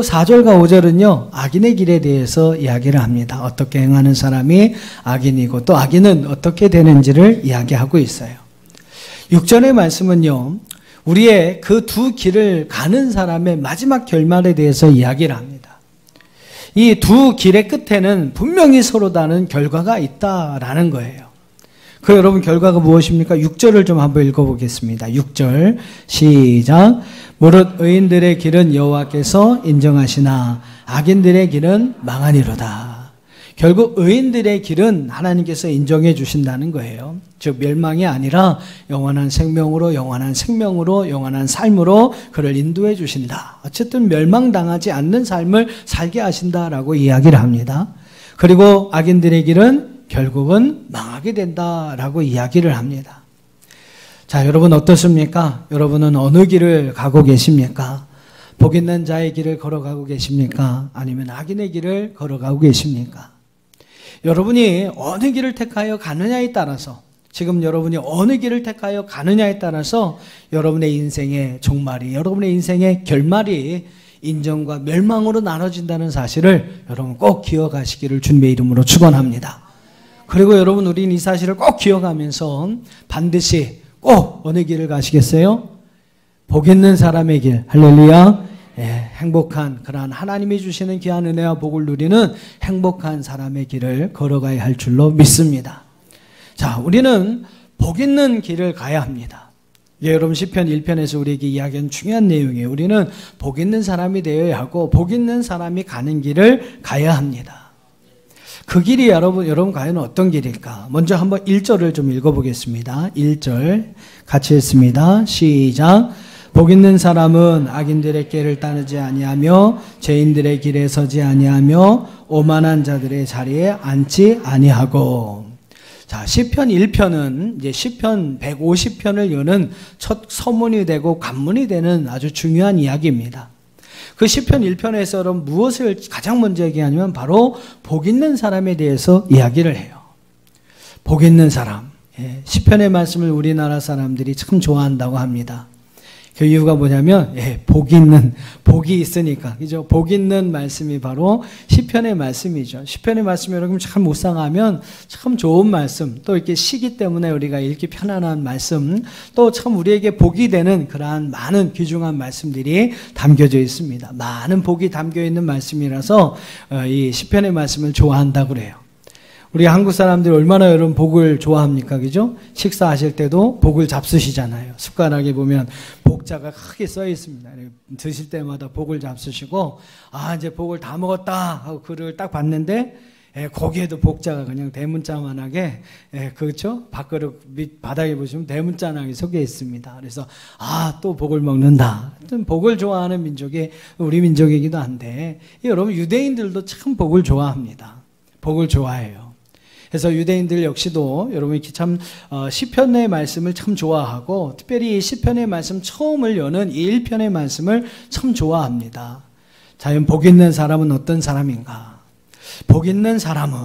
그리고 4절과 5절은요, 악인의 길에 대해서 이야기를 합니다. 어떻게 행하는 사람이 악인이고 또 악인은 어떻게 되는지를 이야기하고 있어요. 6절의 말씀은요, 우리의 그 두 길을 가는 사람의 마지막 결말에 대해서 이야기를 합니다. 이 두 길의 끝에는 분명히 서로 다른 결과가 있다라는 거예요. 그 여러분 결과가 무엇입니까? 6절을 좀 한번 읽어보겠습니다. 6절 시작. 무릇 의인들의 길은 여호와께서 인정하시나 악인들의 길은 망하니로다. 결국 의인들의 길은 하나님께서 인정해 주신다는 거예요. 즉 멸망이 아니라 영원한 생명으로 영원한 생명으로 영원한 삶으로 그를 인도해 주신다. 어쨌든 멸망당하지 않는 삶을 살게 하신다라고 이야기를 합니다. 그리고 악인들의 길은 결국은 망하게 된다라고 이야기를 합니다. 자, 여러분 어떻습니까? 여러분은 어느 길을 가고 계십니까? 복 있는 자의 길을 걸어가고 계십니까? 아니면 악인의 길을 걸어가고 계십니까? 여러분이 어느 길을 택하여 가느냐에 따라서, 지금 여러분이 어느 길을 택하여 가느냐에 따라서 여러분의 인생의 종말이, 여러분의 인생의 결말이 인정과 멸망으로 나눠진다는 사실을 여러분 꼭 기억하시기를 주님의 이름으로 축원합니다. 그리고 여러분, 우리는 이 사실을 꼭 기억하면서 반드시 꼭 어느 길을 가시겠어요? 복 있는 사람의 길, 할렐루야. 예, 행복한 그러한 하나님이 주시는 귀한 은혜와 복을 누리는 행복한 사람의 길을 걸어가야 할 줄로 믿습니다. 자, 우리는 복 있는 길을 가야 합니다. 예, 여러분 시편 1편에서 우리에게 이야기한 중요한 내용이에요. 우리는 복 있는 사람이 되어야 하고 복 있는 사람이 가는 길을 가야 합니다. 그 길이 여러분 과연 어떤 길일까? 먼저 한번 1절을 좀 읽어보겠습니다. 1절 같이 읽습니다. 시작. 복 있는 사람은 악인들의 길을 따르지 아니하며 죄인들의 길에 서지 아니하며 오만한 자들의 자리에 앉지 아니하고. 자, 시편 1편은 이제 시편 150편을 여는 첫 서문이 되고 관문이 되는 아주 중요한 이야기입니다. 그 시편 1편에서 여러분 무엇을 가장 먼저 얘기하냐면 바로 복 있는 사람에 대해서 이야기를 해요. 복 있는 사람. 예, 시편의 말씀을 우리나라 사람들이 참 좋아한다고 합니다. 그 이유가 뭐냐면 복이 있으니까, 그죠? 복 있는 말씀이 바로 시편의 말씀이죠. 시편의 말씀이 여러분 참 묵상하면 참 좋은 말씀, 또 이렇게 시기 때문에 우리가 읽기 편안한 말씀, 또 참 우리에게 복이 되는 그러한 많은 귀중한 말씀들이 담겨져 있습니다. 많은 복이 담겨 있는 말씀이라서 이 시편의 말씀을 좋아한다고 그래요. 우리 한국 사람들이 얼마나 여러분 복을 좋아합니까? 그죠? 식사하실 때도 복을 잡수시잖아요. 숟가락에 보면 복자가 크게 써 있습니다. 드실 때마다 복을 잡수시고, 아, 이제 복을 다 먹었다 하고 그를 딱 봤는데, 거기에도 복자가 그냥 대문자만하게, 그렇죠? 밥그릇 밑 바닥에 보시면 대문자만하게 섞여 있습니다. 그래서, 아, 또 복을 먹는다. 복을 좋아하는 민족이 우리 민족이기도 한데, 여러분 유대인들도 참 복을 좋아합니다. 복을 좋아해요. 그래서 유대인들 역시도 여러분이 참 시편의 말씀을 참 좋아하고, 특별히 시편의 말씀 처음을 여는 이 1편의 말씀을 참 좋아합니다. 자연 복 있는 사람은 어떤 사람인가? 복 있는 사람은,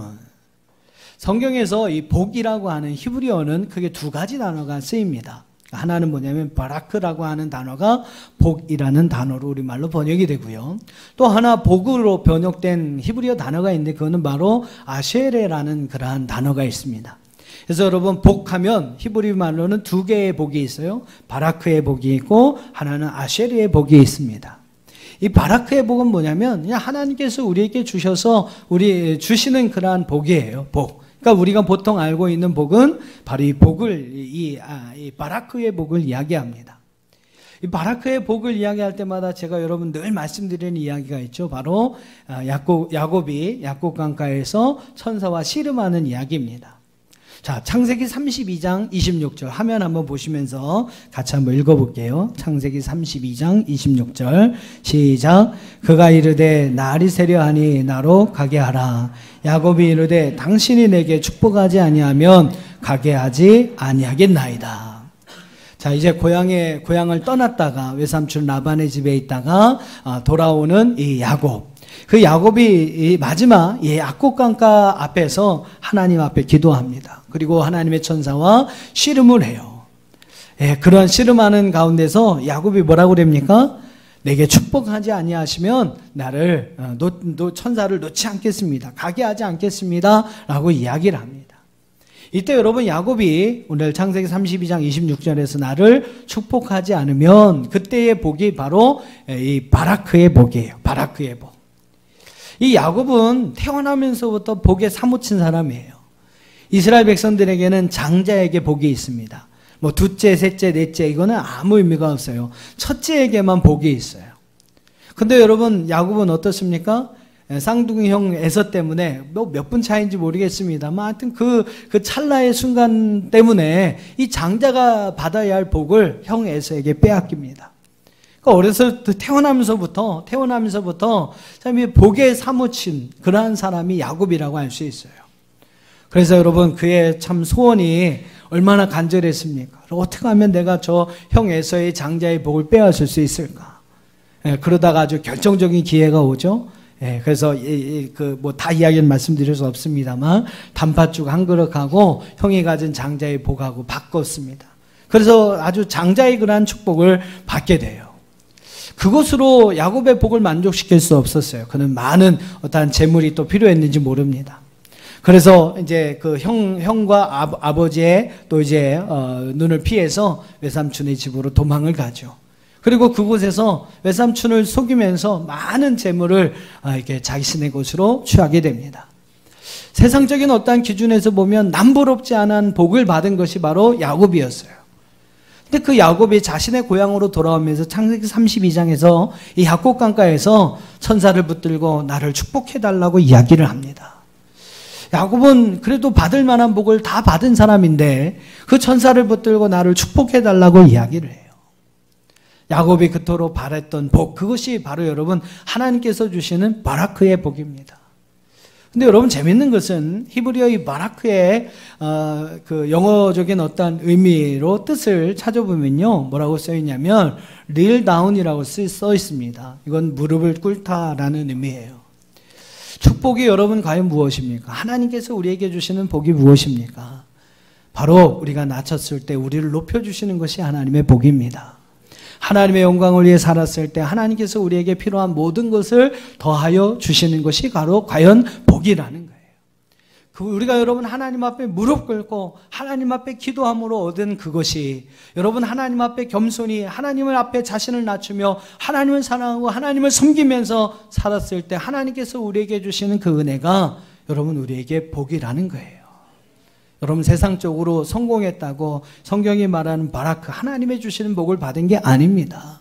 성경에서 이 복이라고 하는 히브리어는 크게 두 가지 단어가 쓰입니다. 하나는 뭐냐면 바라크라고 하는 단어가 복이라는 단어로 우리말로 번역이 되고요. 또 하나 복으로 번역된 히브리어 단어가 있는데 그거는 바로 아쉐레라는 그러한 단어가 있습니다. 그래서 여러분 복하면 히브리 말로는 두 개의 복이 있어요. 바라크의 복이 있고 하나는 아쉐레의 복이 있습니다. 이 바라크의 복은 뭐냐면 그냥 하나님께서 우리에게 주셔서 주시는 그러한 복이에요. 복. 그러니까 우리가 보통 알고 있는 복은 바로 이 복을, 이 바라크의 복을 이야기합니다. 이 바라크의 복을 이야기할 때마다 제가 여러분 늘 말씀드리는 이야기가 있죠. 바로 야곱이 야곱강가에서 천사와 씨름하는 이야기입니다. 자, 창세기 32장 26절 화면 한번 보시면서 같이 한번 읽어볼게요. 창세기 32장 26절 시작. 그가 이르되 날이 새려하니 나로 가게 하라. 야곱이 이르되 당신이 내게 축복하지 아니하면 가게 하지 아니하겠나이다. 자, 이제 고향을 떠났다가 외삼촌 라반의 집에 있다가 돌아오는 이 야곱. 그 야곱이 마지막 야곱강가 앞에서 하나님 앞에 기도합니다. 그리고 하나님의 천사와 씨름을 해요. 그러한 씨름하는 가운데서 야곱이 뭐라고 그럽니까? 내게 축복하지 아니하시면 나를 천사를 놓지 않겠습니다. 가게 하지 않겠습니다. 라고 이야기를 합니다. 이때 여러분 야곱이 오늘 창세기 32장 26절에서 나를 축복하지 않으면 그때의 복이 바로 이 바라크의 복이에요. 바라크의 복. 이 야곱은 태어나면서부터 복에 사무친 사람이에요. 이스라엘 백성들에게는 장자에게 복이 있습니다. 뭐 둘째, 셋째, 넷째 이거는 아무 의미가 없어요. 첫째에게만 복이 있어요. 근데 여러분 야곱은 어떻습니까? 쌍둥이 형 에서 때문에 뭐 몇 분 차이인지 모르겠습니다만 하여튼 그 찰나의 순간 때문에 이 장자가 받아야 할 복을 형 에서에게 빼앗깁니다. 그러니까 어려서 태어나면서부터 참 복에 사무친 그러한 사람이 야곱이라고 할 수 있어요. 그래서 여러분 그의 참 소원이 얼마나 간절했습니까? 어떻게 하면 내가 저 형 에서의 장자의 복을 빼앗을 수 있을까? 그러다가 아주 결정적인 기회가 오죠. 그래서 뭐 다 이야기는 말씀드릴 수 없습니다만 단팥죽 한 그릇하고 형이 가진 장자의 복하고 바꿨습니다. 그래서 아주 장자의 그러한 축복을 받게 돼요. 그것으로 야곱의 복을 만족시킬 수 없었어요. 그는 많은 어떠한 재물이 또 필요했는지 모릅니다. 그래서 이제 그 형과 아버지의 또 이제 눈을 피해서 외삼촌의 집으로 도망을 가죠. 그리고 그곳에서 외삼촌을 속이면서 많은 재물을 이렇게 자신의 것으로 취하게 됩니다. 세상적인 어떠한 기준에서 보면 남부럽지 않은 복을 받은 것이 바로 야곱이었어요. 근데 그 야곱이 자신의 고향으로 돌아오면서 창세기 32장에서 이 야곱 강가에서 천사를 붙들고 나를 축복해달라고 이야기를 합니다. 야곱은 그래도 받을 만한 복을 다 받은 사람인데 그 천사를 붙들고 나를 축복해달라고 이야기를 해요. 야곱이 그토록 바랬던 복, 그것이 바로 여러분 하나님께서 주시는 바라크의 복입니다. 근데 여러분 재밌는 것은 히브리어 이 바라크의 그 영어적인 어떤 의미로 뜻을 찾아보면요 뭐라고 써 있냐면 kneel down이라고 써 있습니다. 이건 무릎을 꿇다라는 의미예요. 축복이 여러분 과연 무엇입니까? 하나님께서 우리에게 주시는 복이 무엇입니까? 바로 우리가 낮췄을 때 우리를 높여주시는 것이 하나님의 복입니다. 하나님의 영광을 위해 살았을 때 하나님께서 우리에게 필요한 모든 것을 더하여 주시는 것이 바로 과연 복이라는 거예요. 우리가 여러분 하나님 앞에 무릎 꿇고 하나님 앞에 기도함으로 얻은 그것이 여러분 하나님 앞에 겸손히 하나님을 앞에 자신을 낮추며 하나님을 사랑하고 하나님을 섬기면서 살았을 때 하나님께서 우리에게 주시는 그 은혜가 여러분 우리에게 복이라는 거예요. 여러분 세상적으로 성공했다고 성경이 말하는 바라크 하나님의 주시는 복을 받은 게 아닙니다.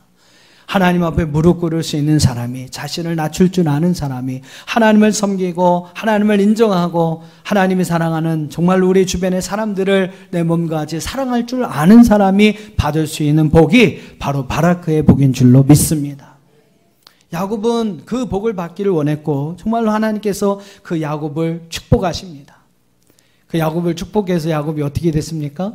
하나님 앞에 무릎 꿇을 수 있는 사람이 자신을 낮출 줄 아는 사람이 하나님을 섬기고 하나님을 인정하고 하나님이 사랑하는 정말로 우리 주변의 사람들을 내 몸과 같이 사랑할 줄 아는 사람이 받을 수 있는 복이 바로 바라크의 복인 줄로 믿습니다. 야곱은 그 복을 받기를 원했고 정말로 하나님께서 그 야곱을 축복하십니다. 그 야곱을 축복해서 야곱이 어떻게 됐습니까?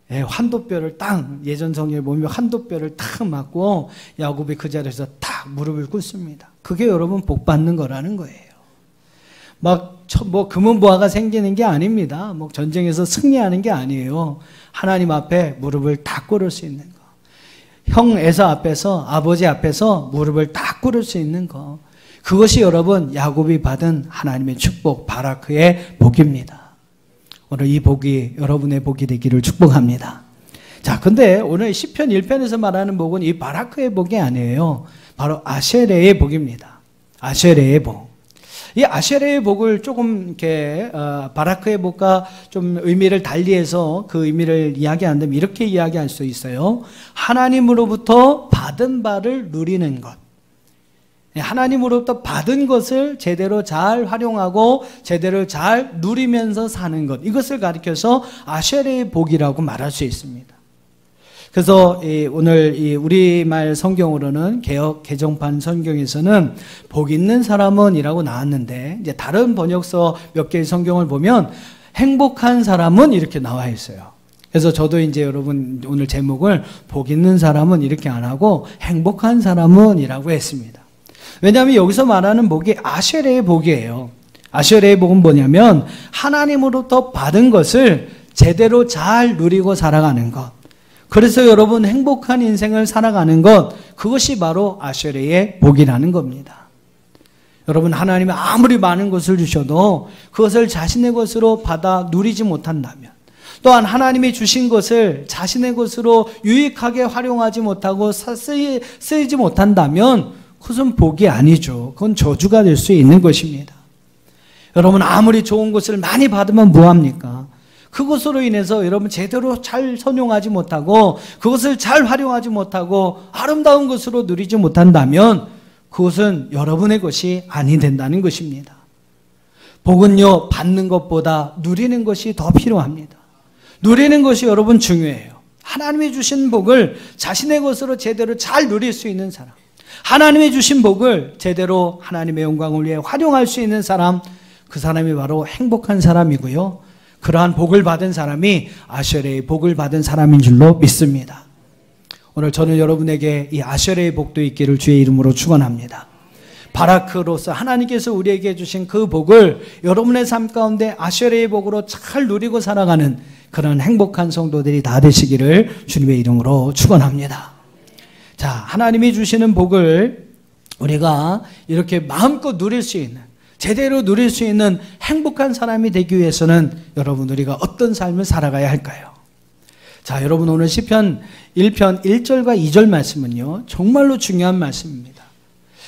환도뼈를 딱 예전 성경에 보면 환도뼈를 딱 맞고 야곱이 그 자리에서 딱 무릎을 꿇습니다. 그게 여러분 복 받는 거라는 거예요. 뭐 금은 보화가 생기는 게 아닙니다. 뭐 전쟁에서 승리하는 게 아니에요. 하나님 앞에 무릎을 딱 꿇을 수 있는 거. 형 에서 앞에서 아버지 앞에서 무릎을 딱 꿇을 수 있는 거. 그것이 여러분 야곱이 받은 하나님의 축복 바라크의 복입니다. 오늘 이 복이 여러분의 복이 되기를 축복합니다. 자, 근데 오늘 시편 1편에서 말하는 복은 이 바라크의 복이 아니에요. 바로 아쉐레의 복입니다. 아쉐레의 복. 이 아쉐레의 복을 조금 이렇게 바라크의 복과 좀 의미를 달리해서 그 의미를 이야기한다면 이렇게 이야기할 수 있어요. 하나님으로부터 받은 바를 누리는 것. 하나님으로부터 받은 것을 제대로 잘 활용하고 제대로 잘 누리면서 사는 것, 이것을 가리켜서 아쉐레의 복이라고 말할 수 있습니다. 그래서 오늘 이 우리말 성경으로는 개역 개정판 성경에서는 복 있는 사람은 이라고 나왔는데 이제 다른 번역서 몇 개의 성경을 보면 행복한 사람은 이렇게 나와 있어요. 그래서 저도 이제 여러분 오늘 제목을 복 있는 사람은 이렇게 안 하고 행복한 사람은 이라고 했습니다. 왜냐하면 여기서 말하는 복이 아쉐레의 복이에요. 아쉐레의 복은 뭐냐면 하나님으로부터 받은 것을 제대로 잘 누리고 살아가는 것. 그래서 여러분 행복한 인생을 살아가는 것, 그것이 바로 아셔레의 복이라는 겁니다. 여러분, 하나님이 아무리 많은 것을 주셔도 그것을 자신의 것으로 받아 누리지 못한다면, 또한 하나님이 주신 것을 자신의 것으로 유익하게 활용하지 못하고 쓰이지 못한다면 그것은 복이 아니죠. 그건 저주가 될 수 있는 것입니다. 여러분, 아무리 좋은 것을 많이 받으면 뭐합니까? 그것으로 인해서 여러분 제대로 잘 선용하지 못하고 그것을 잘 활용하지 못하고 아름다운 것으로 누리지 못한다면 그것은 여러분의 것이 아니 된다는 것입니다. 복은요, 받는 것보다 누리는 것이 더 필요합니다. 누리는 것이 여러분 중요해요. 하나님이 주신 복을 자신의 것으로 제대로 잘 누릴 수 있는 사람, 하나님이 주신 복을 제대로 하나님의 영광을 위해 활용할 수 있는 사람, 그 사람이 바로 행복한 사람이고요, 그러한 복을 받은 사람이 아셔레의 복을 받은 사람인 줄로 믿습니다. 오늘 저는 여러분에게 이 아셔레의 복도 있기를 주의 이름으로 축원합니다. 바라크로서 하나님께서 우리에게 주신 그 복을 여러분의 삶 가운데 아셔레의 복으로 잘 누리고 살아가는 그런 행복한 성도들이 다 되시기를 주님의 이름으로 축원합니다. 자, 하나님이 주시는 복을 우리가 이렇게 마음껏 누릴 수 있는, 제대로 누릴 수 있는 행복한 사람이 되기 위해서는 여러분, 우리가 어떤 삶을 살아가야 할까요? 자, 여러분, 오늘 시편 1편 1절과 2절 말씀은요, 정말로 중요한 말씀입니다.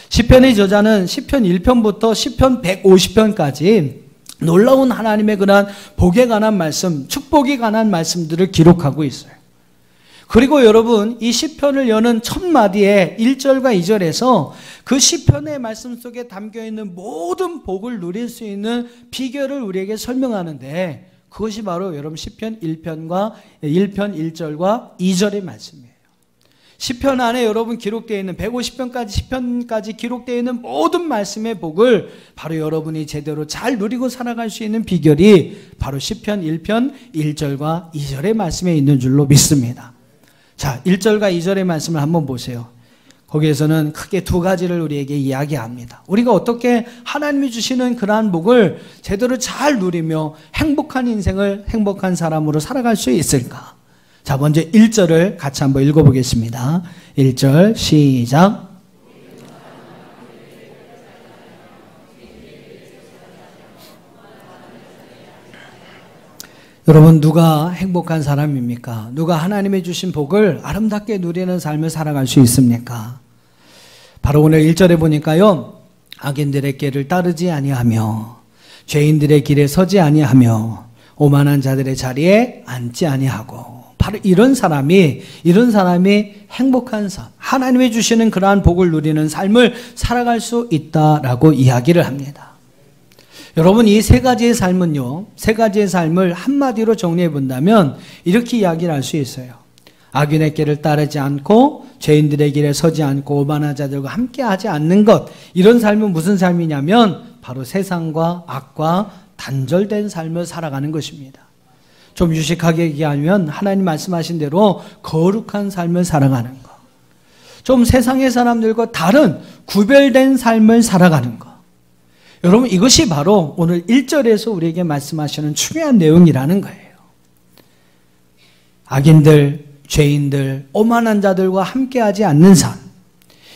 시편의 저자는 시편 1편부터 시편 150편까지 놀라운 하나님의 그러한 복에 관한 말씀, 축복에 관한 말씀들을 기록하고 있어요. 그리고 여러분, 이 시편을 여는 첫 마디에 1절과 2절에서 그 시편의 말씀 속에 담겨있는 모든 복을 누릴 수 있는 비결을 우리에게 설명하는데, 그것이 바로 여러분 시편 1편 1절과 2절의 말씀이에요. 시편 안에 여러분 기록되어 있는 150편까지 시편까지 기록되어 있는 모든 말씀의 복을 바로 여러분이 제대로 잘 누리고 살아갈 수 있는 비결이 바로 시편 1편 1절과 2절의 말씀에 있는 줄로 믿습니다. 자, 1절과 2절의 말씀을 한번 보세요. 거기에서는 크게 두 가지를 우리에게 이야기합니다. 우리가 어떻게 하나님이 주시는 그러한 복을 제대로 잘 누리며 행복한 인생을 행복한 사람으로 살아갈 수 있을까? 자, 먼저 1절을 같이 한번 읽어보겠습니다. 1절 시작. 여러분, 누가 행복한 사람입니까? 누가 하나님의 주신 복을 아름답게 누리는 삶을 살아갈 수 있습니까? 바로 오늘 1절에 보니까요, 악인들의 길을 따르지 아니하며 죄인들의 길에 서지 아니하며 오만한 자들의 자리에 앉지 아니하고, 바로 이런 사람이 행복한 삶, 하나님이 주시는 그러한 복을 누리는 삶을 살아갈 수 있다라고 이야기를 합니다. 여러분, 이 세 가지의 삶은요, 세 가지의 삶을 한마디로 정리해 본다면 이렇게 이야기를 할 수 있어요. 악인의 길을 따르지 않고 죄인들의 길에 서지 않고 오만한 자들과 함께 하지 않는 것, 이런 삶은 무슨 삶이냐면 바로 세상과 악과 단절된 삶을 살아가는 것입니다. 좀 유식하게 얘기하면 하나님 말씀하신 대로 거룩한 삶을 살아가는 것, 좀 세상의 사람들과 다른 구별된 삶을 살아가는 것, 여러분, 이것이 바로 오늘 1절에서 우리에게 말씀하시는 중요한 내용이라는 거예요. 악인들, 죄인들, 오만한 자들과 함께하지 않는 삶,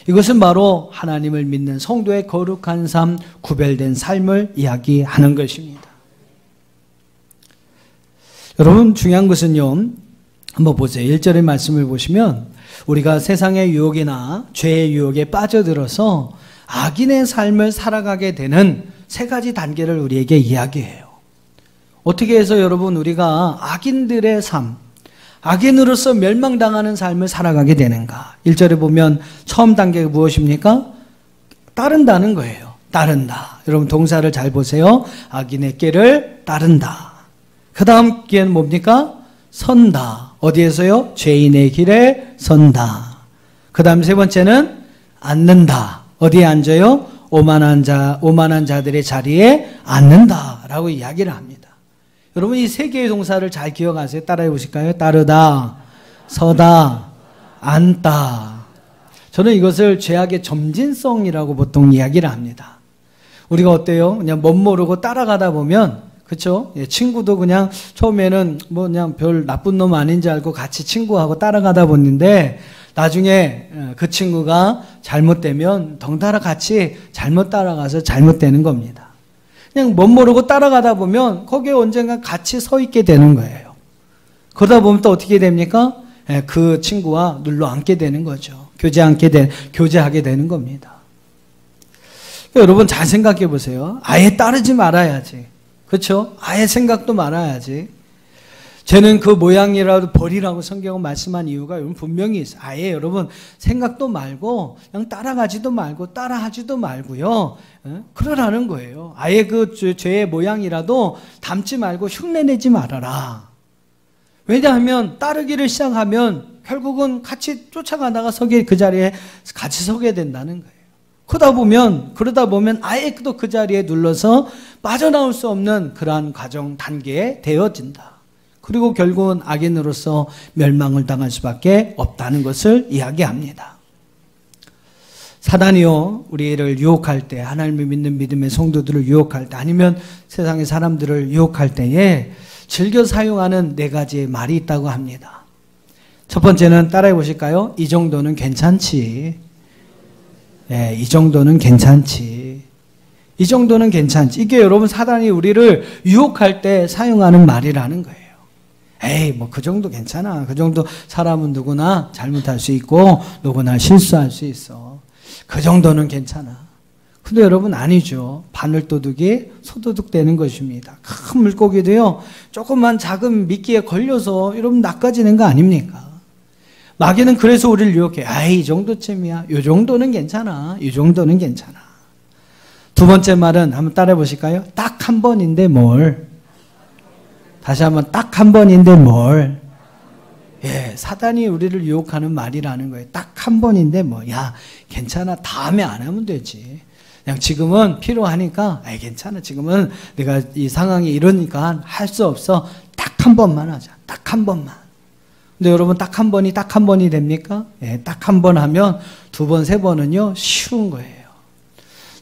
이것은 바로 하나님을 믿는 성도의 거룩한 삶, 구별된 삶을 이야기하는 것입니다. 여러분, 중요한 것은요, 한번 보세요. 1절의 말씀을 보시면 우리가 세상의 유혹이나 죄의 유혹에 빠져들어서 악인의 삶을 살아가게 되는 세 가지 단계를 우리에게 이야기해요. 어떻게 해서 여러분 우리가 악인들의 삶, 악인으로서 멸망당하는 삶을 살아가게 되는가? 1절에 보면 처음 단계가 무엇입니까? 따른다는 거예요. 따른다. 여러분 동사를 잘 보세요. 악인의 길을 따른다. 그 다음 길은 뭡니까? 선다. 어디에서요? 죄인의 길에 선다. 그 다음 세 번째는 앉는다. 어디에 앉아요? 오만한 자들의 자리에 앉는다 라고 이야기를 합니다. 여러분 이 세 개의 동사를 잘 기억하세요. 따라해 보실까요? 따르다, 서다, 앉다. 저는 이것을 죄악의 점진성이라고 보통 이야기를 합니다. 우리가 어때요? 그냥 멋 모르고 따라가다 보면, 그쵸? 예, 친구도 그냥 처음에는 뭐 그냥 별 나쁜 놈 아닌지 알고 같이 친구하고 따라가다 보는데 나중에 그 친구가 잘못되면 덩달아 같이 잘못 따라가서 잘못되는 겁니다. 그냥 멋 모르고 따라가다 보면 거기에 언젠가 같이 서 있게 되는 거예요. 그러다 보면 또 어떻게 됩니까? 그 친구와 눌러 앉게 되는 거죠. 교제하게 되는 겁니다. 여러분 잘 생각해 보세요. 아예 따르지 말아야지. 그렇죠? 아예 생각도 말아야지. 쟤는 그 모양이라도 버리라고 성경은 말씀한 이유가 여러분 분명히 있어요. 아예 여러분 생각도 말고 그냥 따라가지도 말고 따라하지도 말고요. 그러라는 거예요. 아예 그 죄의 모양이라도 담지 말고 흉내내지 말아라. 왜냐하면 따르기를 시작하면 결국은 같이 쫓아가다가 그 자리에 같이 서게 된다는 거예요. 그러다 보면 아예 또 그 자리에 눌러서 빠져나올 수 없는 그러한 과정 단계에 되어진다. 그리고 결국은 악인으로서 멸망을 당할 수밖에 없다는 것을 이야기합니다. 사단이요, 우리를 유혹할 때, 하나님을 믿는 믿음의 성도들을 유혹할 때, 아니면 세상의 사람들을 유혹할 때에 즐겨 사용하는 4가지의 말이 있다고 합니다. 첫 번째는 따라해 보실까요? 이 정도는 괜찮지. 예, 이 정도는 괜찮지. 이 정도는 괜찮지. 이게 여러분 사단이 우리를 유혹할 때 사용하는 말이라는 거예요. 에이, 뭐 그 정도 괜찮아. 그 정도 사람은 누구나 잘못할 수 있고 누구나 실수할 수 있어. 그 정도는 괜찮아. 근데 여러분 아니죠. 바늘도둑이 소도둑 되는 것입니다. 큰 물고기도요, 조금만 작은 미끼에 걸려서 여러분 낚아지는 거 아닙니까? 마귀는 그래서 우리를 유혹해. 아이, 이 정도쯤이야. 이 정도는 괜찮아. 이 정도는 괜찮아. 두 번째 말은 한번 따라해 보실까요? 딱 한 번인데 뭘. 다시 한번 딱 한 번인데 뭘. 예, 사단이 우리를 유혹하는 말이라는 거예요. 딱 한 번인데 뭐, 야, 괜찮아. 다음에 안 하면 되지. 그냥 지금은 필요하니까, 아이, 괜찮아. 지금은 내가 이 상황이 이러니까 할 수 없어. 딱 한 번만 하자. 딱 한 번만. 근데 여러분 딱 한 번이 됩니까? 예, 딱 한 번 하면 2번, 3번은요, 쉬운 거예요.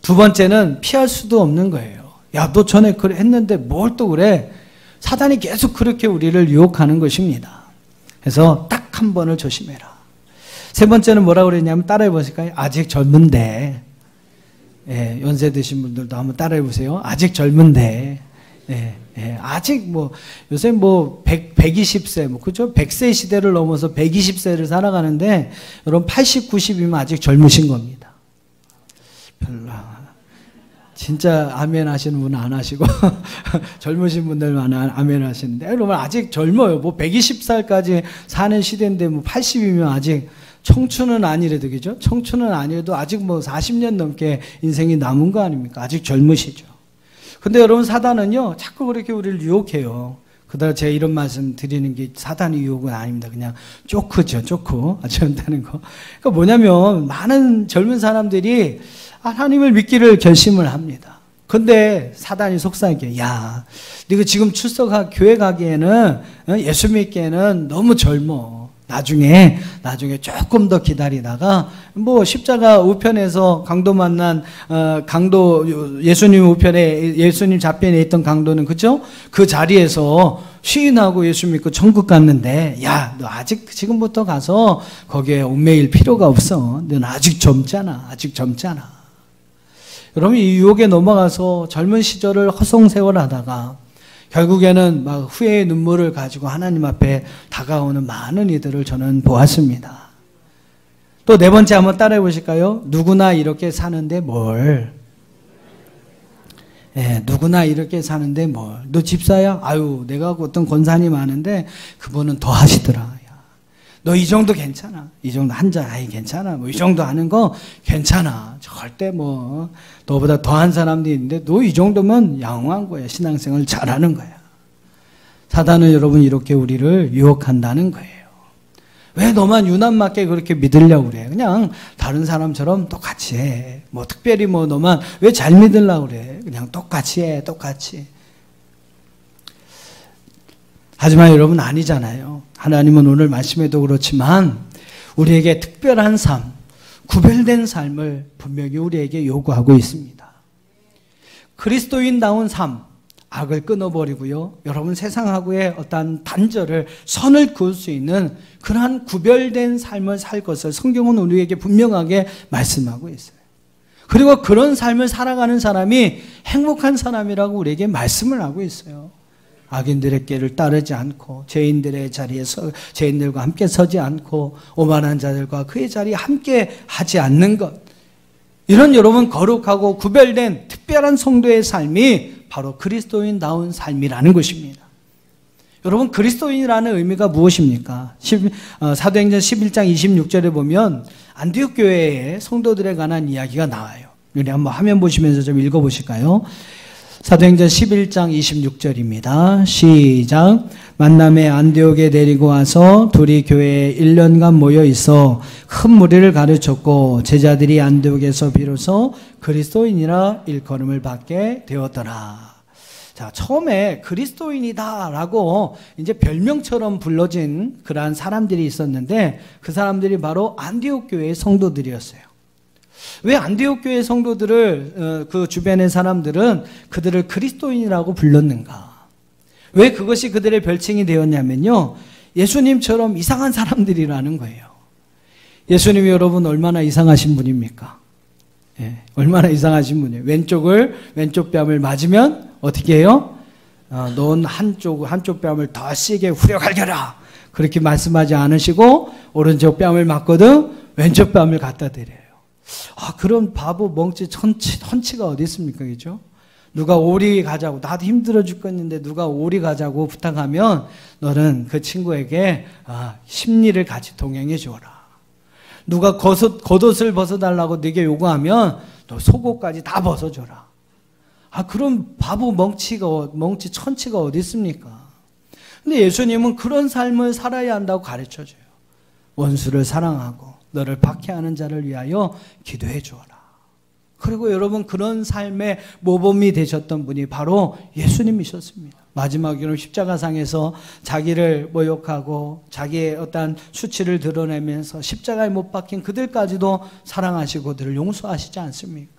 두 번째는 피할 수도 없는 거예요. 야, 너 전에 그래 했는데 뭘 또 그래? 사단이 계속 그렇게 우리를 유혹하는 것입니다. 그래서 딱 한 번을 조심해라. 세 번째는 뭐라고 그랬냐면 따라해 보실까요? 아직 젊은데. 예, 연세 드신 분들도 한번 따라해 보세요. 아직 젊은데. 예, 예, 아직 뭐 요새 뭐 120세 뭐 그죠? 100세 시대를 넘어서 120세를 살아가는데 여러분 80, 90이면 아직 젊으신 겁니다. 별로 진짜 아멘 하시는 분은 안 하시고 젊으신 분들만 아멘 하시는데 여러분 아직 젊어요. 뭐 120살까지 사는 시대인데 뭐 80이면 아직 청춘은 아니래도 그죠? 청춘은 아니래도 아직 뭐 40년 넘게 인생이 남은 거 아닙니까? 아직 젊으시죠. 근데 여러분 사단은요 자꾸 그렇게 우리를 유혹해요. 그다가 제가 이런 말씀 드리는 게 사단의 유혹은 아닙니다. 그냥 쪼크죠. 쪼크. 아시는다는 거. 그러니까 뭐냐면 많은 젊은 사람들이 하나님을 믿기를 결심을 합니다. 근데 사단이 속삭여. 야, 네가 지금 교회 가기에는 예수 믿기에는 너무 젊어. 나중에 조금 더 기다리다가 뭐 십자가 우편에서 강도 만난 예수님 우편에 예수님 좌편에 있던 강도는 그죠? 그 자리에서 시인하고 예수 믿고 천국 갔는데 야, 너 아직 지금부터 가서 거기에 얽매일 필요가 없어. 넌 아직 젊잖아. 아직 젊잖아. 여러분 이 유혹에 넘어가서 젊은 시절을 허송세월하다가 결국에는 막 후회의 눈물을 가지고 하나님 앞에 다가오는 많은 이들을 저는 보았습니다. 또 네 번째 한번 따라해 보실까요? 누구나 이렇게 사는데 뭘? 예, 누구나 이렇게 사는데 뭘? 너 집사야? 아유, 내가 어떤 권사님 아는데 그분은 더 하시더라. 너 이 정도 괜찮아. 이 정도 한 잔, 아이 괜찮아. 뭐 이 정도 하는 거 괜찮아. 절대 뭐 너보다 더한 사람도 있는데 너 이 정도면 양호한 거야. 신앙생활 잘하는 거야. 사단은 여러분 이렇게 우리를 유혹한다는 거예요. 왜 너만 유난맞게 그렇게 믿으려고 그래? 그냥 다른 사람처럼 똑같이 해. 뭐 특별히 뭐 너만 왜 잘 믿으려고 그래? 그냥 똑같이 해. 똑같이. 하지만 여러분 아니잖아요. 하나님은 오늘 말씀에도 그렇지만 우리에게 특별한 삶, 구별된 삶을 분명히 우리에게 요구하고 있습니다. 그리스도인다운 삶, 악을 끊어버리고요. 여러분 세상하고의 어떤 단절을, 선을 그을 수 있는 그러한 구별된 삶을 살 것을 성경은 우리에게 분명하게 말씀하고 있어요. 그리고 그런 삶을 살아가는 사람이 행복한 사람이라고 우리에게 말씀을 하고 있어요. 악인들의 길을 따르지 않고 죄인들의 자리에 죄인들과 함께 서지 않고 오만한 자들과 그의 자리에 함께 하지 않는 것, 이런 여러분 거룩하고 구별된 특별한 성도의 삶이 바로 그리스도인다운 삶이라는 것입니다. 여러분 그리스도인이라는 의미가 무엇입니까? 사도행전 11장 26절에 보면 안디옥 교회의 성도들에 관한 이야기가 나와요. 우리 한번 화면 보시면서 좀 읽어보실까요? 사도행전 11장 26절입니다. 시작. 만남에 안디옥에 데리고 와서 둘이 교회에 1년간 모여 있어 큰 무리를 가르쳤고 제자들이 안디옥에서 비로소 그리스도인이라 일컬음을 받게 되었더라. 자, 처음에 그리스도인이다라고 이제 별명처럼 불러진 그러한 사람들이 있었는데 그 사람들이 바로 안디옥 교회의 성도들이었어요. 왜 안디옥 교회 성도들을 그 주변의 사람들은 그들을 그리스도인이라고 불렀는가? 왜 그것이 그들의 별칭이 되었냐면요, 예수님처럼 이상한 사람들이라는 거예요. 예수님이 여러분 얼마나 이상하신 분입니까? 예, 얼마나 이상하신 분이에요. 왼쪽 뺨을 맞으면 어떻게 해요? 넌 한쪽 뺨을 더 세게 후려갈겨라, 그렇게 말씀하지 않으시고 오른쪽 뺨을 맞거든 왼쪽 뺨을 갖다 드려요. 그런 바보 멍치 헌치가 어디 있습니까? 그죠? 누가 오리 가자고, 나도 힘들어 죽겠는데 누가 오리 가자고 부탁하면 너는 그 친구에게 심리를 같이 동행해 주어라. 누가 겉옷을 벗어달라고 네게 요구하면 너 속옷까지 다 벗어줘라. 그런 바보 멍치 천치가 어디 있습니까? 근데 예수님은 그런 삶을 살아야 한다고 가르쳐줘요. 원수를 사랑하고 너를 박해하는 자를 위하여 기도해 주어라. 그리고 여러분 그런 삶의 모범이 되셨던 분이 바로 예수님이셨습니다. 마지막으로 십자가상에서 자기를 모욕하고 자기의 어떤 수치를 드러내면서 십자가에 못 박힌 그들까지도 사랑하시고 그들을 용서하시지 않습니까?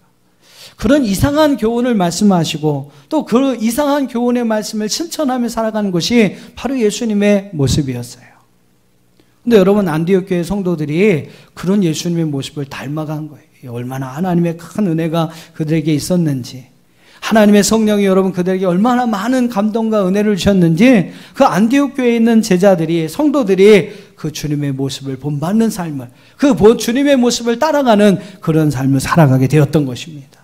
그런 이상한 교훈을 말씀하시고 또 그 이상한 교훈의 말씀을 실천하며 살아가는 것이 바로 예수님의 모습이었어요. 근데 여러분 안디옥 교회 성도들이 그런 예수님의 모습을 닮아간 거예요. 얼마나 하나님의 큰 은혜가 그들에게 있었는지, 하나님의 성령이 여러분 그들에게 얼마나 많은 감동과 은혜를 주셨는지, 그 안디옥 교회에 있는 제자들이, 성도들이 그 주님의 모습을 본받는 삶을, 그 주님의 모습을 따라가는 그런 삶을 살아가게 되었던 것입니다.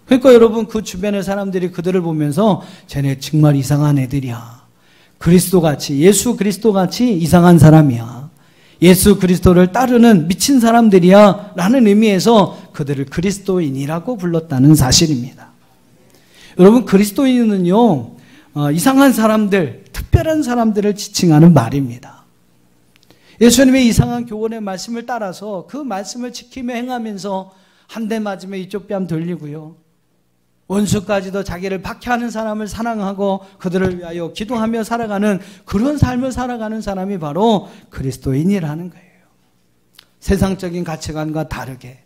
그러니까 여러분 그 주변의 사람들이 그들을 보면서 쟤네 정말 이상한 애들이야, 예수 그리스도같이 이상한 사람이야, 예수 그리스도를 따르는 미친 사람들이야 라는 의미에서 그들을 그리스도인이라고 불렀다는 사실입니다. 여러분 그리스도인은요, 이상한 사람들, 특별한 사람들을 지칭하는 말입니다. 예수님의 이상한 교훈의 말씀을 따라서 그 말씀을 지키며 행하면서 한 대 맞으면 이쪽 뺨 돌리고요, 원수까지도 자기를 박해하는 사람을 사랑하고 그들을 위하여 기도하며 살아가는 그런 삶을 살아가는 사람이 바로 그리스도인이라는 거예요. 세상적인 가치관과 다르게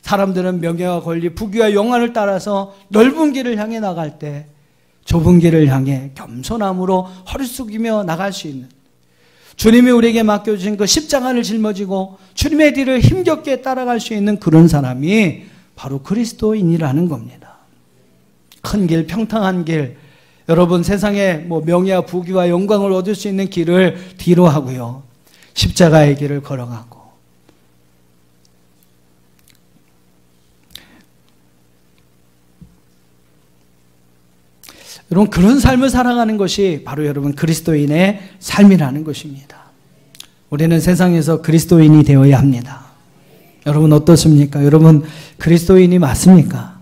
사람들은 명예와 권리, 부귀와 영화를 따라서 넓은 길을 향해 나갈 때 좁은 길을 향해 겸손함으로 허리 숙이며 나갈 수 있는, 주님이 우리에게 맡겨주신 그 십자가를 짊어지고 주님의 뒤를 힘겹게 따라갈 수 있는 그런 사람이 바로 그리스도인이라는 겁니다. 큰 길, 평탄한 길, 여러분 세상에 명예와 부귀와 영광을 얻을 수 있는 길을 뒤로 하고요, 십자가의 길을 걸어가고, 여러분 그런 삶을 살아가는 것이 바로 여러분 그리스도인의 삶이라는 것입니다. 우리는 세상에서 그리스도인이 되어야 합니다. 여러분 어떻습니까? 여러분 그리스도인이 맞습니까?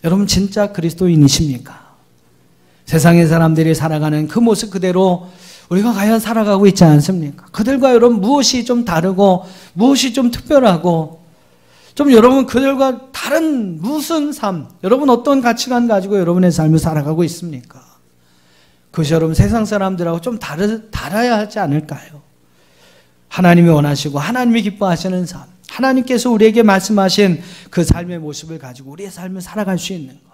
여러분 진짜 그리스도인이십니까? 세상의 사람들이 살아가는 그 모습 그대로 우리가 과연 살아가고 있지 않습니까? 그들과 여러분 무엇이 좀 다르고 무엇이 좀 특별하고 좀 여러분 그들과 다른 무슨 삶, 여러분 어떤 가치관 가지고 여러분의 삶을 살아가고 있습니까? 그것이 여러분 세상 사람들하고 좀 달아야 하지 않을까요? 하나님이 원하시고 하나님이 기뻐하시는 삶, 하나님께서 우리에게 말씀하신 그 삶의 모습을 가지고 우리의 삶을 살아갈 수 있는 것,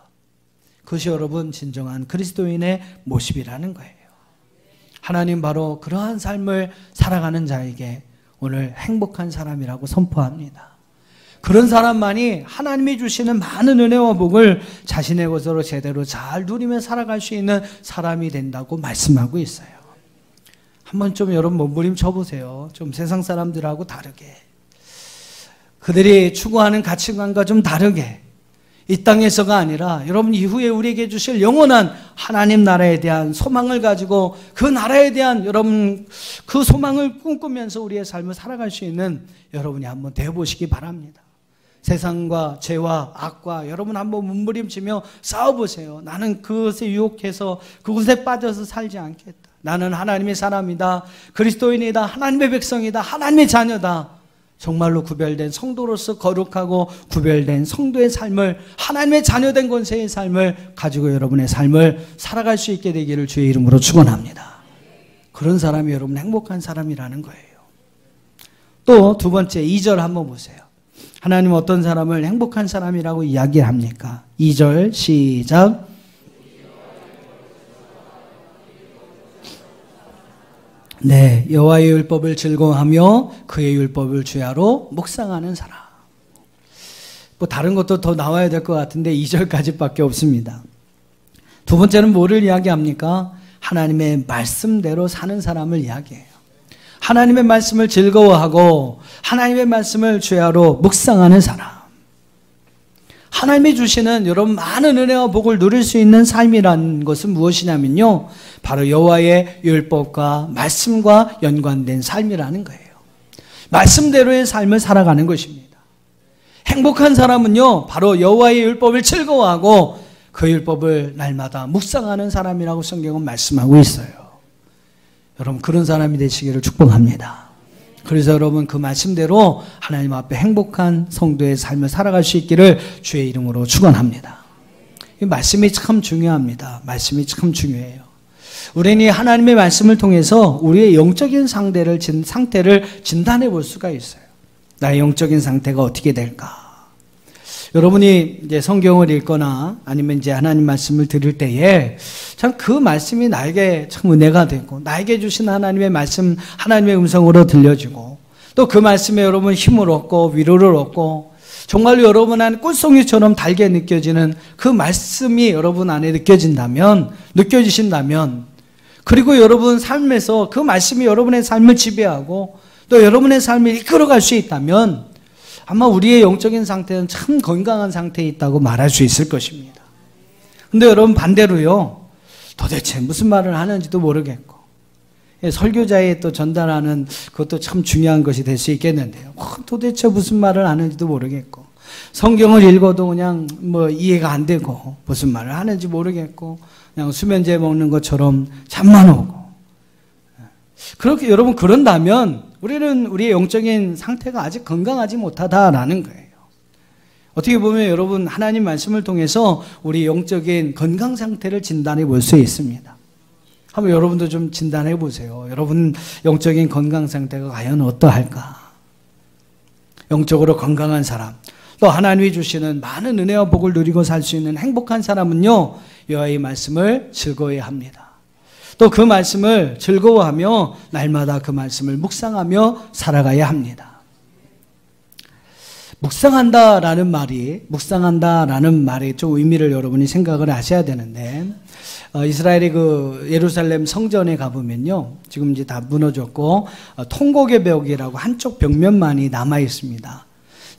그것이 여러분 진정한 그리스도인의 모습이라는 거예요. 하나님 바로 그러한 삶을 살아가는 자에게 오늘 행복한 사람이라고 선포합니다. 그런 사람만이 하나님이 주시는 많은 은혜와 복을 자신의 것으로 제대로 잘 누리며 살아갈 수 있는 사람이 된다고 말씀하고 있어요. 한번 좀 여러분 몸부림쳐 보세요. 좀 세상 사람들하고 다르게, 그들이 추구하는 가치관과 좀 다르게, 이 땅에서가 아니라 여러분 이후에 우리에게 주실 영원한 하나님 나라에 대한 소망을 가지고 그 나라에 대한 여러분 그 소망을 꿈꾸면서 우리의 삶을 살아갈 수 있는 여러분이 한번 되어보시기 바랍니다. 세상과 죄와 악과 여러분 한번 몸부림치며 싸워보세요. 나는 그것에 유혹해서 그곳에 빠져서 살지 않겠다. 나는 하나님의 사람이다. 그리스도인이다. 하나님의 백성이다. 하나님의 자녀다. 정말로 구별된 성도로서 거룩하고 구별된 성도의 삶을, 하나님의 자녀된 권세의 삶을 가지고 여러분의 삶을 살아갈 수 있게 되기를 주의 이름으로 축원합니다. 그런 사람이 여러분 행복한 사람이라는 거예요. 또 두 번째 2절 한번 보세요. 하나님 어떤 사람을 행복한 사람이라고 이야기합니까? 2절 시작. 네, 여호와의 율법을 즐거워하며 그의 율법을 주야로 묵상하는 사람. 뭐 다른 것도 더 나와야 될 것 같은데 2절까지밖에 없습니다. 두 번째는 뭐를 이야기합니까? 하나님의 말씀대로 사는 사람을 이야기해요. 하나님의 말씀을 즐거워하고 하나님의 말씀을 주야로 묵상하는 사람. 하나님이 주시는 여러분 많은 은혜와 복을 누릴 수 있는 삶이라는 것은 무엇이냐면요, 바로 여호와의 율법과 말씀과 연관된 삶이라는 거예요. 말씀대로의 삶을 살아가는 것입니다. 행복한 사람은요, 바로 여호와의 율법을 즐거워하고 그 율법을 날마다 묵상하는 사람이라고 성경은 말씀하고 있어요. 여러분 그런 사람이 되시기를 축복합니다. 그래서 여러분 그 말씀대로 하나님 앞에 행복한 성도의 삶을 살아갈 수 있기를 주의 이름으로 축원합니다. 이 말씀이 참 중요합니다. 말씀이 참 중요해요. 우리는 하나님의 말씀을 통해서 우리의 영적인 상태를 진단해 볼 수가 있어요. 나의 영적인 상태가 어떻게 될까? 여러분이 이제 성경을 읽거나 아니면 이제 하나님 말씀을 들을 때에 참 그 말씀이 나에게 참 은혜가 되고 나에게 주신 하나님의 말씀, 하나님의 음성으로 들려지고 또 그 말씀에 여러분 힘을 얻고 위로를 얻고 정말로 여러분 안에 꿀송이처럼 달게 느껴지는 그 말씀이 여러분 안에 느껴지신다면 그리고 여러분 삶에서 그 말씀이 여러분의 삶을 지배하고 또 여러분의 삶을 이끌어갈 수 있다면 아마 우리의 영적인 상태는 참 건강한 상태에 있다고 말할 수 있을 것입니다. 근데 여러분 반대로요, 도대체 무슨 말을 하는지도 모르겠고, 설교자의 또 전달하는 그것도 참 중요한 것이 될 수 있겠는데요. 도대체 무슨 말을 하는지도 모르겠고, 성경을 읽어도 그냥 뭐 이해가 안 되고, 무슨 말을 하는지 모르겠고, 그냥 수면제 먹는 것처럼 잠만 오고. 그렇게 여러분 그런다면 우리는 우리의 영적인 상태가 아직 건강하지 못하다라는 거예요. 어떻게 보면 여러분 하나님 말씀을 통해서 우리 영적인 건강 상태를 진단해 볼 수 있습니다. 한번 여러분도 좀 진단해 보세요. 여러분 영적인 건강 상태가 과연 어떠할까? 영적으로 건강한 사람, 또 하나님이 주시는 많은 은혜와 복을 누리고 살 수 있는 행복한 사람은요, 여호와의 말씀을 즐거워합니다. 또 그 말씀을 즐거워하며 날마다 그 말씀을 묵상하며 살아가야 합니다. 묵상한다라는 말이 좀 의미를 여러분이 생각을 하셔야 되는데, 이스라엘의 그 예루살렘 성전에 가보면요, 지금 이제 다 무너졌고 통곡의 벽이라고 한쪽 벽면만이 남아 있습니다.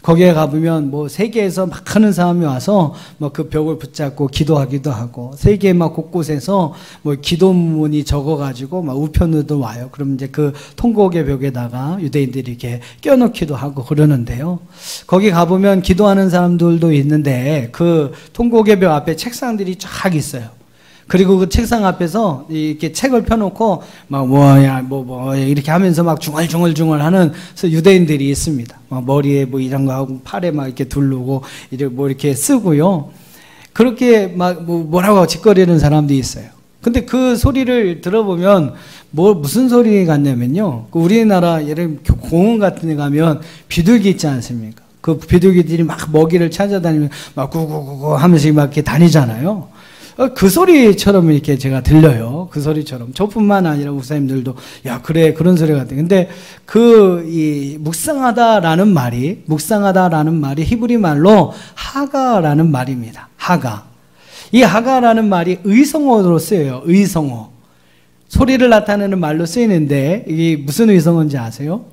거기에 가보면 뭐 세계에서 막 하는 사람이 와서 뭐 그 벽을 붙잡고 기도하기도 하고, 세계 막 곳곳에서 뭐 기도문이 적어가지고 막 우편으로 와요. 그럼 이제 그 통곡의 벽에다가 유대인들이 이렇게 껴놓기도 하고 그러는데요. 거기 가보면 기도하는 사람들도 있는데 그 통곡의 벽 앞에 책상들이 쫙 있어요. 그리고 그 책상 앞에서 이렇게 책을 펴놓고 막 뭐야 이렇게 하면서 막 중얼중얼 하는 유대인들이 있습니다. 막 머리에 뭐 이런 거 하고 팔에 막 이렇게 두르고 이렇게 쓰고요. 그렇게 막 뭐라고 짓거리는 사람도 있어요. 근데 그 소리를 들어보면 무슨 소리 같냐면요, 우리나라 예를 들면 공원 같은 데 가면 비둘기 있지 않습니까? 그 비둘기들이 막 먹이를 찾아다니면 막 구구구구 하면서 막 이렇게 다니잖아요. 그 소리처럼 이렇게 제가 들려요. 그 소리처럼. 저뿐만 아니라 목사님들도 야 그래 그런 소리 같아. 근데 이 묵상하다라는 말이 히브리 말로 하가라는 말입니다. 하가. 이 하가라는 말이 의성어로 쓰여요. 의성어. 소리를 나타내는 말로 쓰이는데 이게 무슨 의성어인지 아세요?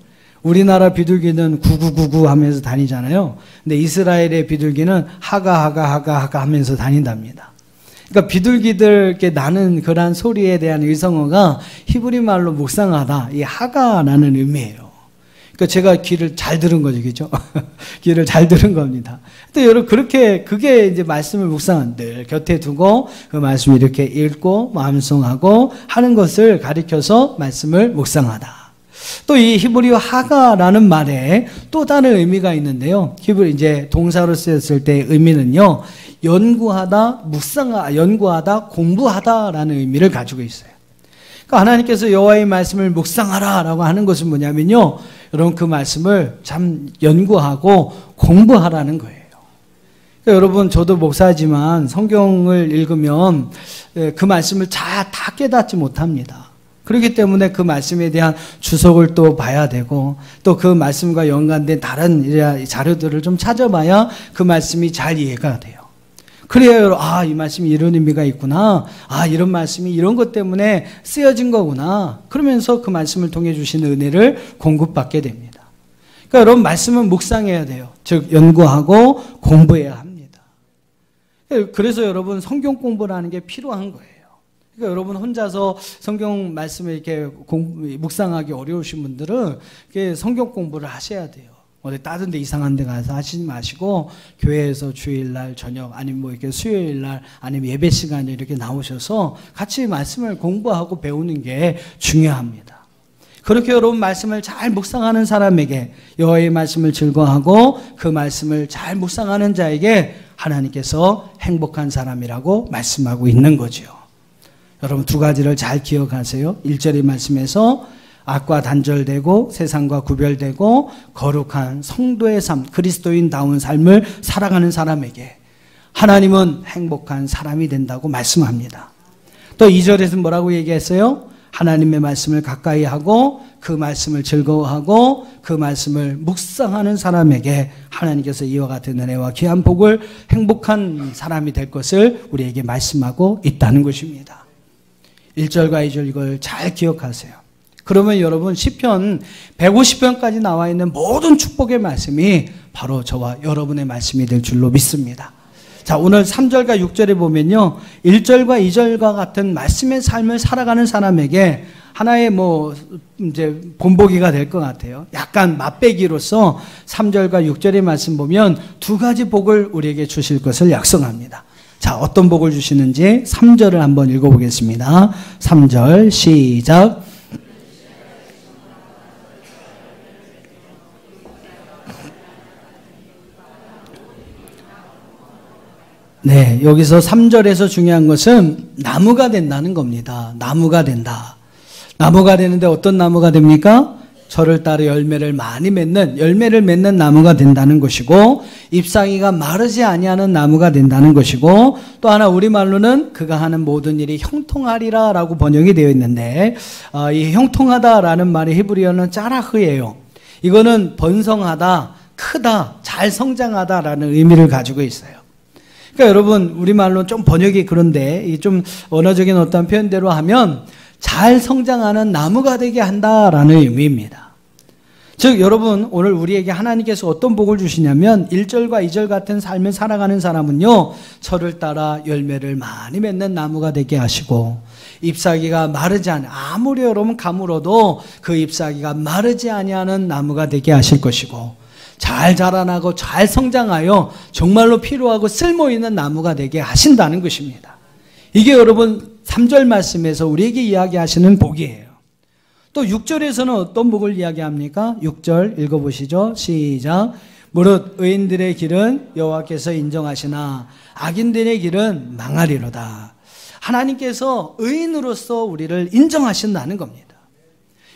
우리나라 비둘기는 구구구구 하면서 다니잖아요. 근데 이스라엘의 비둘기는 하가 하면서 다닌답니다. 그러니까 비둘기들께 나는 그러한 소리에 대한 의성어가 히브리 말로 묵상하다, 이 하가라는 의미예요. 그러니까 제가 귀를 잘 들은 거죠, 그죠? 귀를 잘 들은 겁니다. 또 여러분 그렇게 그게 이제 말씀을 묵상한 늘 곁에 두고 그 말씀을 이렇게 읽고 마음송하고 하는 것을 가리켜서 말씀을 묵상하다. 또 이 히브리어 하가라는 말에 또 다른 의미가 있는데요. 히브리 이제 동사로 쓰였을 때 의미는요. 연구하다, 연구하다, 공부하다라는 의미를 가지고 있어요. 그러니까 하나님께서 여호와의 말씀을 묵상하라라고 하는 것은 뭐냐면요. 여러분 그 말씀을 참 연구하고 공부하라는 거예요. 그러니까 여러분 저도 목사지만 성경을 읽으면 그 말씀을 다 깨닫지 못합니다. 그렇기 때문에 그 말씀에 대한 주석을 또 봐야 되고 또 그 말씀과 연관된 다른 자료들을 좀 찾아봐야 그 말씀이 잘 이해가 돼요. 그래야 이 말씀이 이런 의미가 있구나. 이런 말씀이 이런 것 때문에 쓰여진 거구나. 그러면서 그 말씀을 통해 주신 은혜를 공급받게 됩니다. 그러니까 여러분 말씀은 묵상해야 돼요. 즉 연구하고 공부해야 합니다. 그래서 여러분 성경 공부라는 게 필요한 거예요. 그러니까 여러분 혼자서 성경 말씀을 이렇게 묵상하기 어려우신 분들은 성경 공부를 하셔야 돼요. 어디 다른 데 이상한 데 가서 하시지 마시고 교회에서 주일날 저녁 아니면 뭐 이렇게 수요일날 아니면 예배 시간에 이렇게 나오셔서 같이 말씀을 공부하고 배우는 게 중요합니다. 그렇게 여러분 말씀을 잘 묵상하는 사람에게 여호와의 말씀을 즐거워하고 그 말씀을 잘 묵상하는 자에게 하나님께서 행복한 사람이라고 말씀하고 있는 거죠. 여러분 두 가지를 잘 기억하세요. 1절의 말씀에서 악과 단절되고 세상과 구별되고 거룩한 성도의 삶, 그리스도인다운 삶을 살아가는 사람에게 하나님은 행복한 사람이 된다고 말씀합니다. 또 2절에서 뭐라고 얘기했어요? 하나님의 말씀을 가까이 하고 그 말씀을 즐거워하고 그 말씀을 묵상하는 사람에게 하나님께서 이와 같은 은혜와 귀한 복을 행복한 사람이 될 것을 우리에게 말씀하고 있다는 것입니다. 1절과 2절 이걸 잘 기억하세요. 그러면 여러분 시편 150편까지 나와 있는 모든 축복의 말씀이 바로 저와 여러분의 말씀이 될 줄로 믿습니다. 자, 오늘 3절과 6절에 보면요. 1절과 2절과 같은 말씀의 삶을 살아가는 사람에게 하나의 이제 본보기가 될 것 같아요. 약간 맛배기로서 3절과 6절의 말씀 보면 두 가지 복을 우리에게 주실 것을 약속합니다. 자, 어떤 복을 주시는지 3절을 한번 읽어보겠습니다. 3절 시작. 네, 여기서 3절에서 중요한 것은 나무가 된다는 겁니다. 나무가 된다. 나무가 되는데 어떤 나무가 됩니까? 저를 따라 열매를 맺는 나무가 된다는 것이고 잎사귀가 마르지 아니하는 나무가 된다는 것이고 또 하나 우리말로는 그가 하는 모든 일이 형통하리라 라고 번역이 되어 있는데 이 형통하다라는 말이 히브리어는 짜라흐예요. 이거는 번성하다, 크다, 잘 성장하다라는 의미를 가지고 있어요. 그러니까 여러분 우리말로 좀 번역이 그런데 좀 언어적인 어떤 표현대로 하면 잘 성장하는 나무가 되게 한다라는 의미입니다. 즉 여러분 오늘 우리에게 하나님께서 어떤 복을 주시냐면 1절과 2절 같은 삶을 살아가는 사람은요 저를 따라 열매를 많이 맺는 나무가 되게 하시고 잎사귀가 마르지 않아 아무리 여러분 가물어도 그 잎사귀가 마르지 아니하는 나무가 되게 하실 것이고 잘 자라나고 잘 성장하여 정말로 필요하고 쓸모있는 나무가 되게 하신다는 것입니다. 이게 여러분 3절 말씀에서 우리에게 이야기하시는 복이에요. 또 6절에서는 어떤 복을 이야기합니까? 6절 읽어보시죠. 시작. 무릇 의인들의 길은 여호와께서 인정하시나 악인들의 길은 망하리로다. 하나님께서 의인으로서 우리를 인정하신다는 겁니다.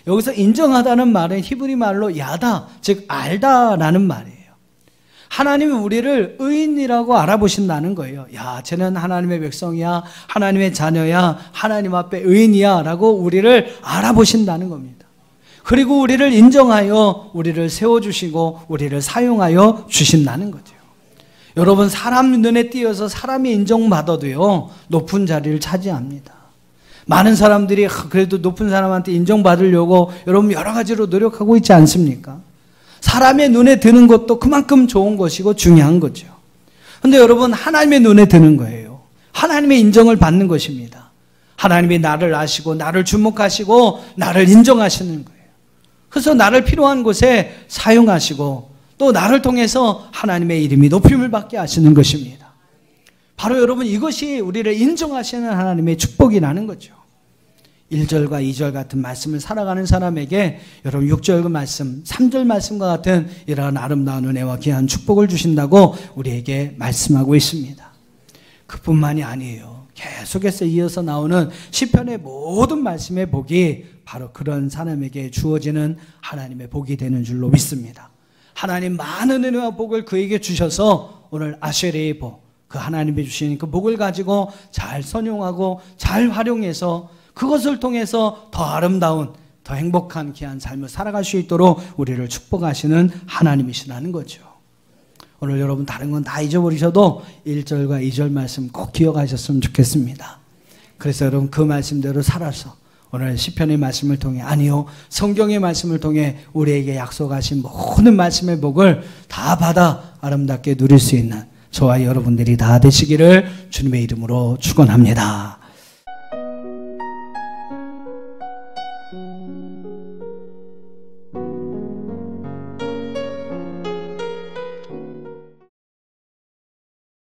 여기서 인정하다는 말은 히브리 말로 야다, 즉 알다라는 말이에요. 하나님이 우리를 의인이라고 알아보신다는 거예요. 야, 쟤는 하나님의 백성이야, 하나님의 자녀야, 하나님 앞에 의인이야 라고 우리를 알아보신다는 겁니다. 그리고 우리를 인정하여 우리를 세워주시고 우리를 사용하여 주신다는 거죠. 여러분, 사람 눈에 띄어서 사람이 인정받아도요 높은 자리를 차지합니다. 많은 사람들이 그래도 높은 사람한테 인정받으려고 여러분 여러 가지로 노력하고 있지 않습니까? 사람의 눈에 드는 것도 그만큼 좋은 것이고 중요한 거죠. 그런데 여러분, 하나님의 눈에 드는 거예요. 하나님의 인정을 받는 것입니다. 하나님이 나를 아시고 나를 주목하시고 나를 인정하시는 거예요. 그래서 나를 필요한 곳에 사용하시고 또 나를 통해서 하나님의 이름이 높임을 받게 하시는 것입니다. 바로 여러분, 이것이 우리를 인정하시는 하나님의 축복이라는 거죠. 1절과 2절 같은 말씀을 살아가는 사람에게 여러분 6절 말씀, 3절 말씀과 같은 이러한 아름다운 은혜와 귀한 축복을 주신다고 우리에게 말씀하고 있습니다. 그뿐만이 아니에요. 계속해서 이어서 나오는 시편의 모든 말씀의 복이 바로 그런 사람에게 주어지는 하나님의 복이 되는 줄로 믿습니다. 하나님 많은 은혜와 복을 그에게 주셔서 오늘 아쉐레의 복, 그 하나님이 주신 그 복을 가지고 잘 선용하고 잘 활용해서 그것을 통해서 더 아름다운, 더 행복한 귀한 삶을 살아갈 수 있도록 우리를 축복하시는 하나님이시라는 거죠. 오늘 여러분 다른 건 다 잊어버리셔도 1절과 2절 말씀 꼭 기억하셨으면 좋겠습니다. 그래서 여러분 그 말씀대로 살아서 오늘 시편의 말씀을 통해, 아니요, 성경의 말씀을 통해 우리에게 약속하신 모든 말씀의 복을 다 받아 아름답게 누릴 수 있는 저와 여러분들이 다 되시기를 주님의 이름으로 축원합니다.